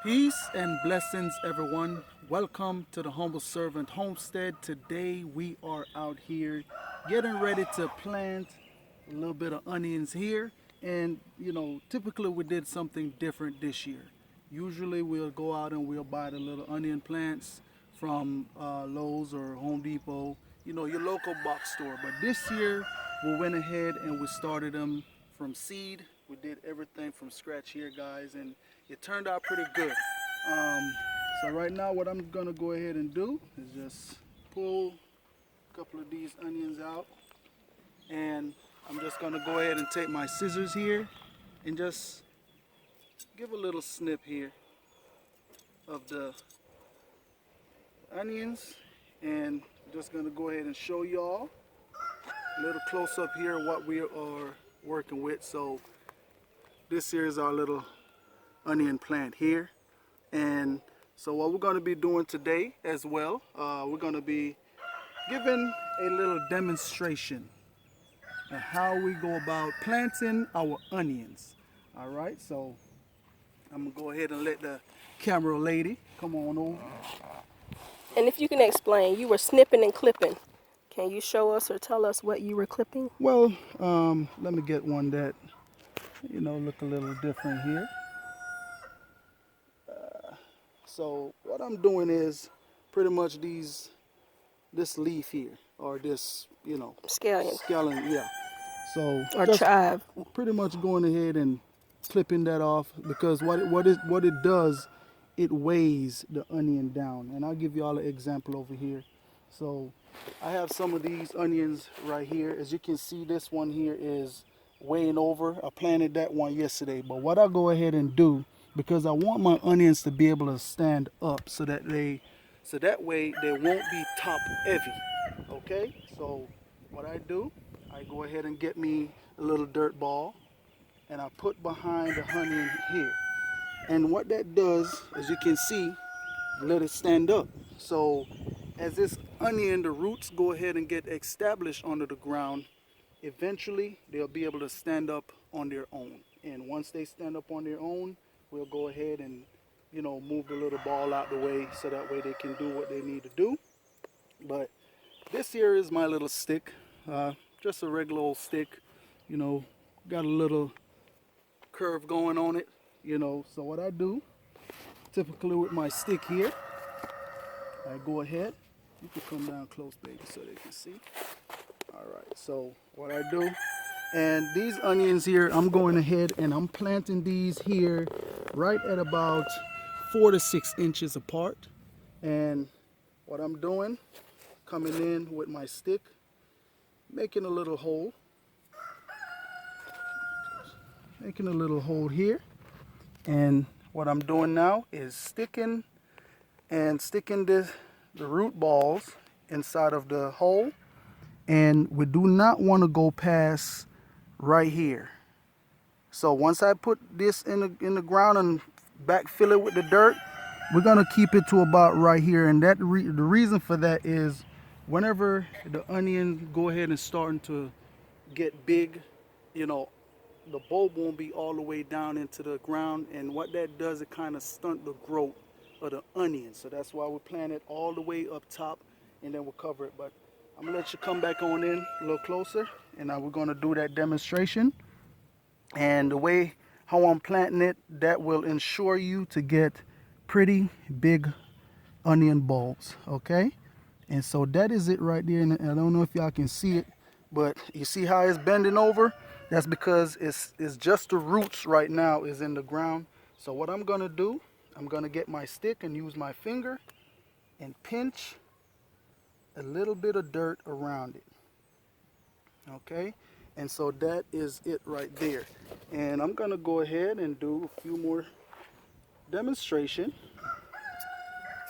Peace and blessings, everyone. Welcome to the Humble Servant Homestead. Today we are out here getting ready to plant a little bit of onions here. And, typically we did something different this year. Usually we'll go out and we'll buy the little onion plants from Lowe's or Home Depot, your local box store. But this year we went ahead and we started them from seed. We did everything from scratch here, guys, and it turned out pretty good. Um, so right now, what I'm gonna go ahead and do is just pull a couple of these onions out, and I'm just gonna go ahead and take my scissors here and just give a little snip here of the onions, and just gonna go ahead and show y'all a little close up here what we are working with. So this here is our little onion plant here. And so what we're going to be doing today as well, we're going to be giving a little demonstration of how we go about planting our onions. All right, so I'm going to go ahead and let the camera lady come on over. And if you can explain, you were snipping and clipping. Can you show us or tell us what you were clipping? Well, let me get one that, look a little different here. So what I'm doing is pretty much this leaf here, or this, Scallion scallion, yeah. So or just chive. pretty much going ahead and clipping that off, because what it does, it weighs the onion down. And I'll give you all an example over here. So I have some of these onions right here. As you can see, this one here is weighing over. I planted that one yesterday, but what I'll go ahead and do, because I want my onions to be able to stand up so that way they won't be top heavy. Okay, so what I do, I go ahead and get me a little dirt ball, and I put behind the onion here. And what that does, as you can see, let it stand up. So as this onion, the roots go ahead and get established under the ground, eventually they'll be able to stand up on their own. And once they stand up on their own, we'll go ahead and, move the little ball out the way so that way they can do what they need to do. But this here is my little stick, just a regular old stick, you know, got a little curve going on it, So what I do, typically with my stick here, I go ahead. You can come down close, baby, so they can see. All right, so what I do, and these onions here, I'm going ahead and I'm planting these here right at about 4 to 6 inches apart. And what I'm doing, coming in with my stick, making a little hole, here. And what I'm doing now is sticking the root balls inside of the hole. And we do not want to go past right here. So once I put this in the ground and backfill it with the dirt, we're gonna keep it to about right here. And the reason for that is, whenever the onion go ahead and starting to get big, you know, the bulb won't be all the way down into the ground. And what that does, it kind of stunt the growth of the onion. So that's why we plant it all the way up top, and then we'll cover it. But I'm gonna let you come back on in a little closer, and now we're gonna do that demonstration. And the way how I'm planting it, that will ensure you to get pretty big onion bulbs, okay? And so that is it right there. And I don't know if y'all can see it, but you see how it's bending over? That's because it's just the roots right now is in the ground. So what I'm gonna do, I'm gonna get my stick and use my finger and pinch a little bit of dirt around it, okay? And so that is it right there. And I'm gonna go ahead and do a few more demonstration.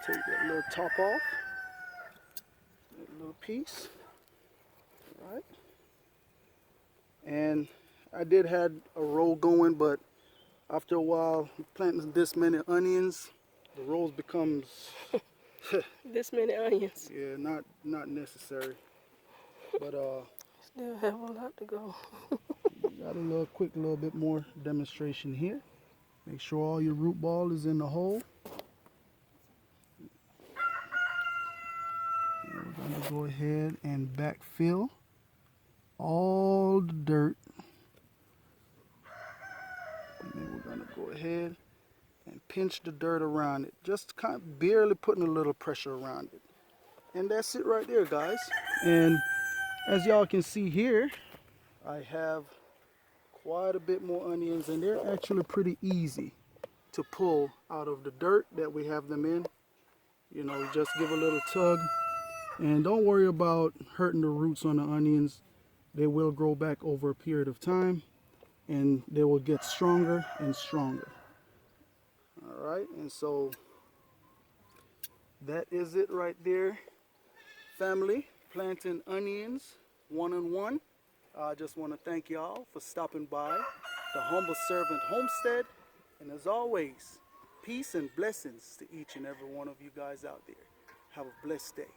Take that little top off, that little piece, all right? And I did had a row going, but after a while, planting this many onions, the rows becomes This many onions. yeah, not necessary. But Still have a lot to go. got a little quick little bit more demonstration here. Make sure all your root ball is in the hole. And we're going to go ahead and backfill all the dirt. And then we're going to go ahead and pinch the dirt around it. Just kind of barely putting a little pressure around it. And that's it right there, guys. And as y'all can see here, I have quite a bit more onions, and they're actually pretty easy to pull out of the dirt that we have them in. You know, just give a little tug, and don't worry about hurting the roots on the onions. They will grow back over a period of time, and they will get stronger and stronger. All right, and so that is it right there, family. Planting onions one-on-one. I just want to thank y'all for stopping by the Humble Servant Homestead. And as always, peace and blessings to each and every one of you guys out there. Have a blessed day.